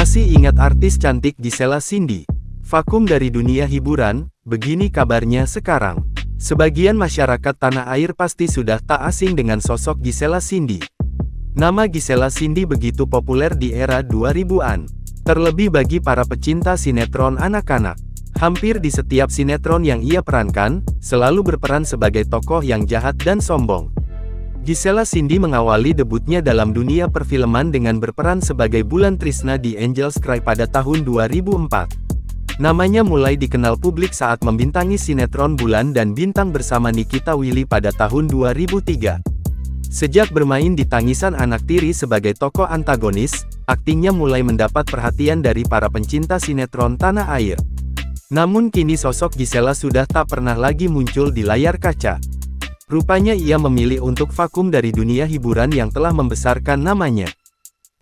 Masih ingat artis cantik Gisela Cindy? Vakum dari dunia hiburan, begini kabarnya sekarang. Sebagian masyarakat tanah air pasti sudah tak asing dengan sosok Gisela Cindy. Nama Gisela Cindy begitu populer di era 2000-an. Terlebih bagi para pecinta sinetron anak-anak. Hampir di setiap sinetron yang ia perankan, selalu berperan sebagai tokoh yang jahat dan sombong. Gisela Cindy mengawali debutnya dalam dunia perfilman dengan berperan sebagai Bulan Trisna di Angels Cry pada tahun 2004. Namanya mulai dikenal publik saat membintangi sinetron Bulan dan Bintang bersama Nikita Willy pada tahun 2003. Sejak bermain di Tangisan Anak Tiri sebagai tokoh antagonis, aktingnya mulai mendapat perhatian dari para pencinta sinetron tanah air. Namun kini sosok Gisela sudah tak pernah lagi muncul di layar kaca. Rupanya ia memilih untuk vakum dari dunia hiburan yang telah membesarkan namanya.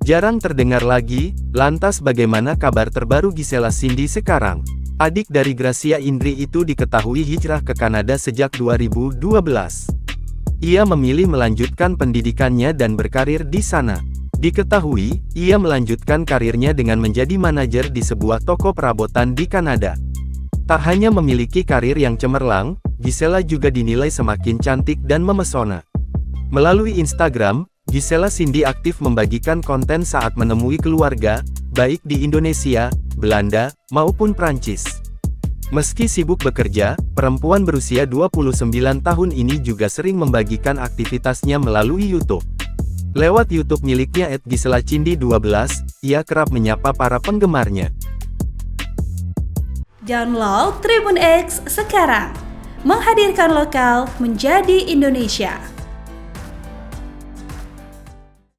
Jarang terdengar lagi, lantas bagaimana kabar terbaru Gisela Cindy sekarang? Adik dari Gracia Indri itu diketahui hijrah ke Kanada sejak 2012. Ia memilih melanjutkan pendidikannya dan berkarir di sana. Diketahui, ia melanjutkan karirnya dengan menjadi manajer di sebuah toko perabotan di Kanada. Tak hanya memiliki karir yang cemerlang, Gisela juga dinilai semakin cantik dan memesona. Melalui Instagram, Gisela Cindy aktif membagikan konten saat menemui keluarga, baik di Indonesia, Belanda, maupun Prancis. Meski sibuk bekerja, perempuan berusia 29 tahun ini juga sering membagikan aktivitasnya melalui YouTube. Lewat YouTube miliknya @giselacindy12, ia kerap menyapa para penggemarnya. Download Tribun X sekarang, menghadirkan lokal menjadi Indonesia.